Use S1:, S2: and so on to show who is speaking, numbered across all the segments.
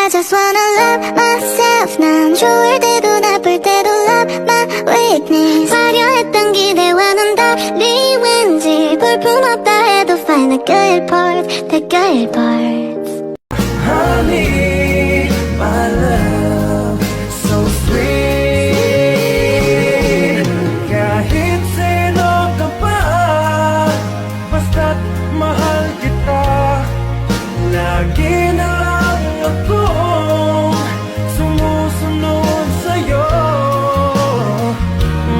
S1: I just wanna love myself. 난 좋을 때도 나쁠 때도 love my weakness. 화려했던 기대와는 달리 왠지 볼품없다 해도 find the good parts, the good parts.
S2: Honey, my love, so sweet. Kahit sino ka pa, basta't mahal kita. Lagi na lang akong sumusunod sa'yo.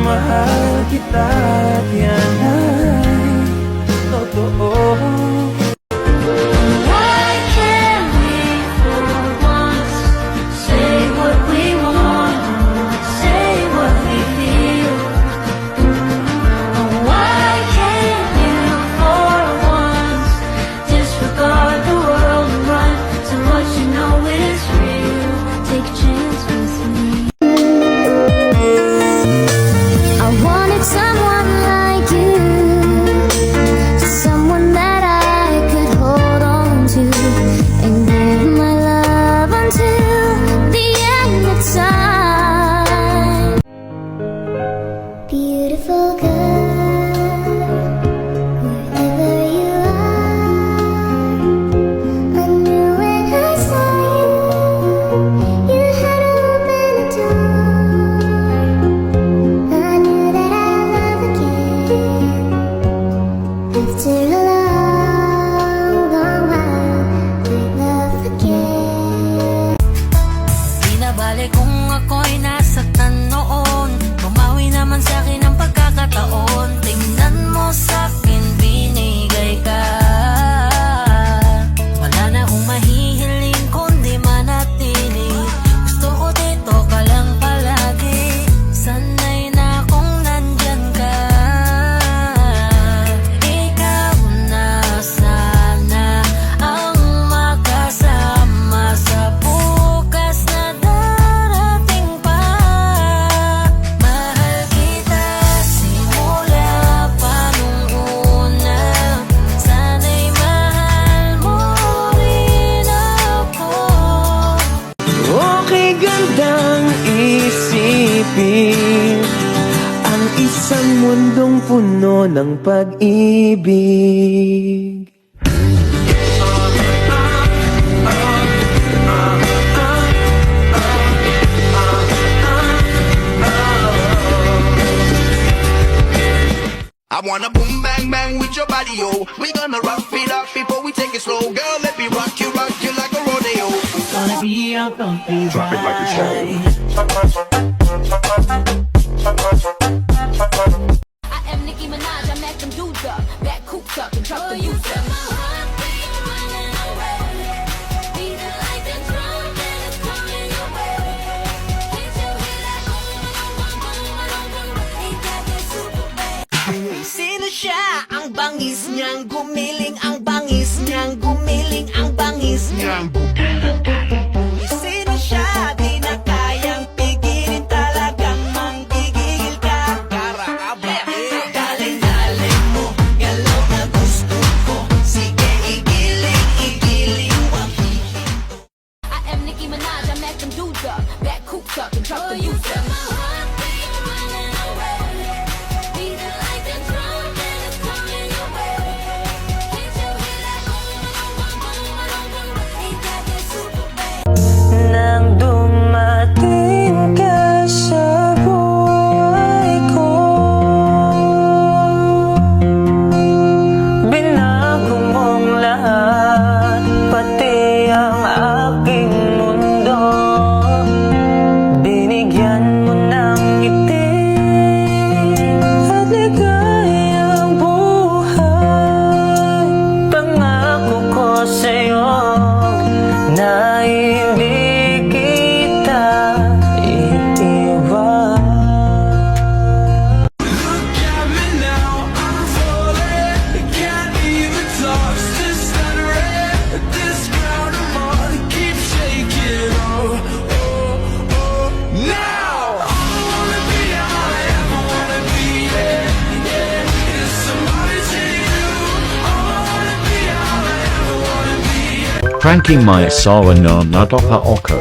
S2: Mahal kita at yan ay totoo.
S1: Beautiful girl, wherever you are, I knew when I saw you, you had opened the door. I knew that I'd love again, after a long, long while, I'd love again.
S3: Di na bale kung ako'y nasaktan noon, bumawi naman sa'kin ang pagkakataon. Tingnan mo sa'kin, binigay ka. Wala na akong mahihiling kundi manatili. Gusto ko dito ka lang palagi, sanay na kung nandyan ka. Ikaw na sana ang makasama sa bukas na darating pa. Mahal kita simula pa nung una, sana'y mahal mo rin ako.
S2: Okay, gandang isipin ang isang mundong puno ng pag-ibig.
S4: I wanna boom bang bang with your body, yo. We gonna rock it up before we take it slow. Girl, let me rock you like a rodeo.
S2: Gonna be a bumpy ride.
S3: I am Nicki Minaj, I met them dudes up, back cooped up and truck the youth up. Sino siya? Ang bangis niyang gumiling, ang bangis niyang gumiling, ang bangis niyang sino siya? Di na kayang pigilin, talagang manggigil ka. Daling-daling mo, galaw na gusto ko. Sige, igiling, wag hihinto. I am Nicki Minaj, I met them dudes up, back cooped up and truck the youth up.
S2: Nang dumating ka sa buhay ko, binago mong lahat, pati ang aking mundo. Binigyan mo ng
S5: pranking my asawa na natopa ako.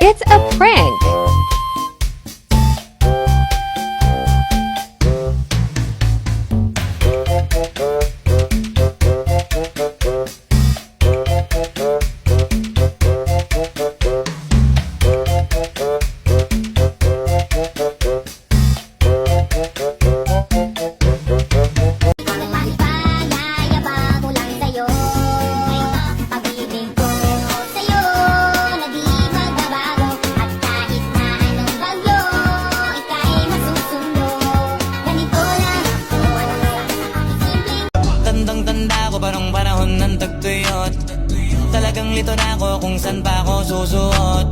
S6: It's a prank.
S1: Yayabang ko lang sa'yo. Pag-ibig ko sa'yo na di magbabago. At kahit na anong bagyo, ika'y masusundo. Ganito lang, wala sa aking simpleng
S3: Tandang-tanda ko parang panahon ng tagtuyot. Talagang lito na ako kung saan pa ako susuot.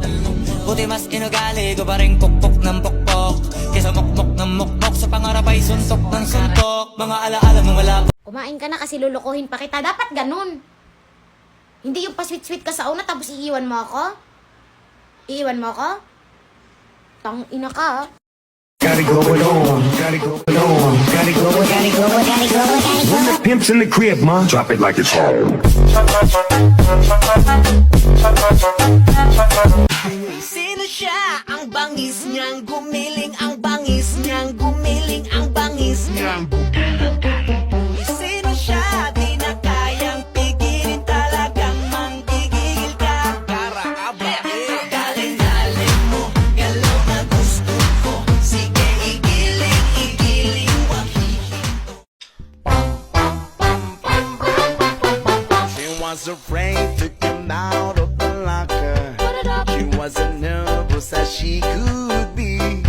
S3: Buti mas inugali ko pa rin pukpok ng pukpok kesa mukmok ng mukmok. Sa pangarap ay suntok ng suntok. Mga alaala mong wala.
S7: Kumain ka na kasi lulukuhin pa kita. Dapat ganun. Hindi yung pa-sweet-sweet ka sa una tapos iiwan mo ako. Iiwan mo ako? Tang ina ka.
S2: Gotta go alone, gotta go alone, gotta go, gotta go, gotta go, gotta go. When the pimp's in the crib, ma, drop it like it's home.
S3: Sino siya? Ang bangis niyang gumiling, ang bangis niyang gumiling, ang bangis niyang Sino siya? Di na kayang pigilin, talagang manggigil ka. Galing-galing mo, galaw na gusto ko. Sige, igiling, wag
S4: She was afraid to come out of the locker. She wasn't nervous as she could be.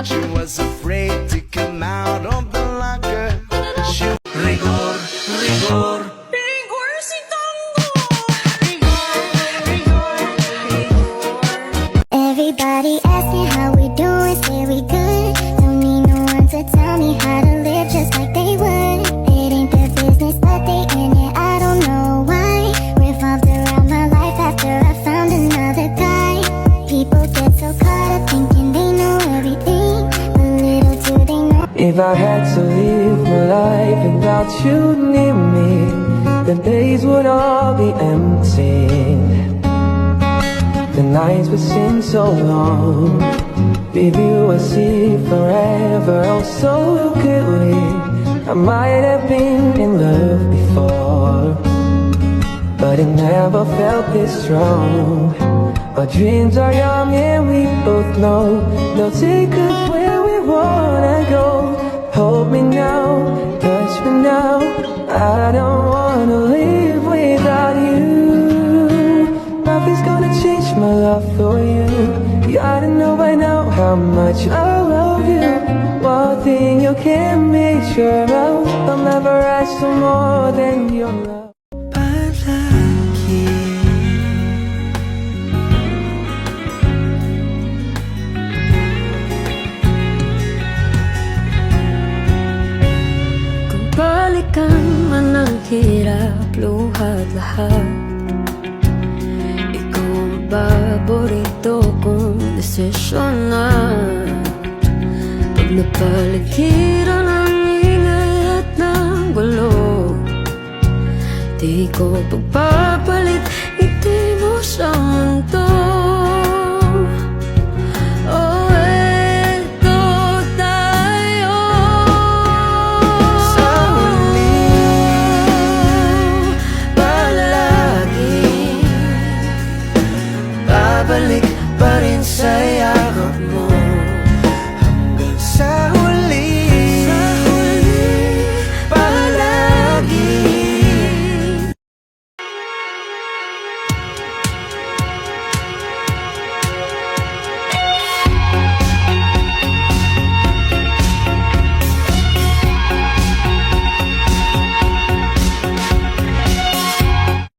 S4: She was afraid to come out of the locker. She
S2: Rigor, rigor.
S1: Everybody asks me how we doing, say we good. Don't need no one to tell me how to live just like they would. It ain't their business, but they in it, I don't know why. Revolved around my life after I found another guy. People get so caught up thinking they know everything, but little do they know.
S2: If I had to live my life without you near me, the days would all be empty. The nights would seem so long. With you I see forever, oh so clearly. I might have been in love before, but it never felt this strong. Our dreams are young and we both know they'll take us where we wanna go. Hold me now, touch me now. I don't wanna live without you. Nothing's gonna change my love for you. You ought to know by now how much I love you. One thing you can make sure of, I'll never ask for more than your love.
S8: Kung balikan man ang hirap, luhat lahat, ikaw ang paborito kong desisyon na. Pag napaligiran ang ingay at ng gulo, di ko pagpapaligiran.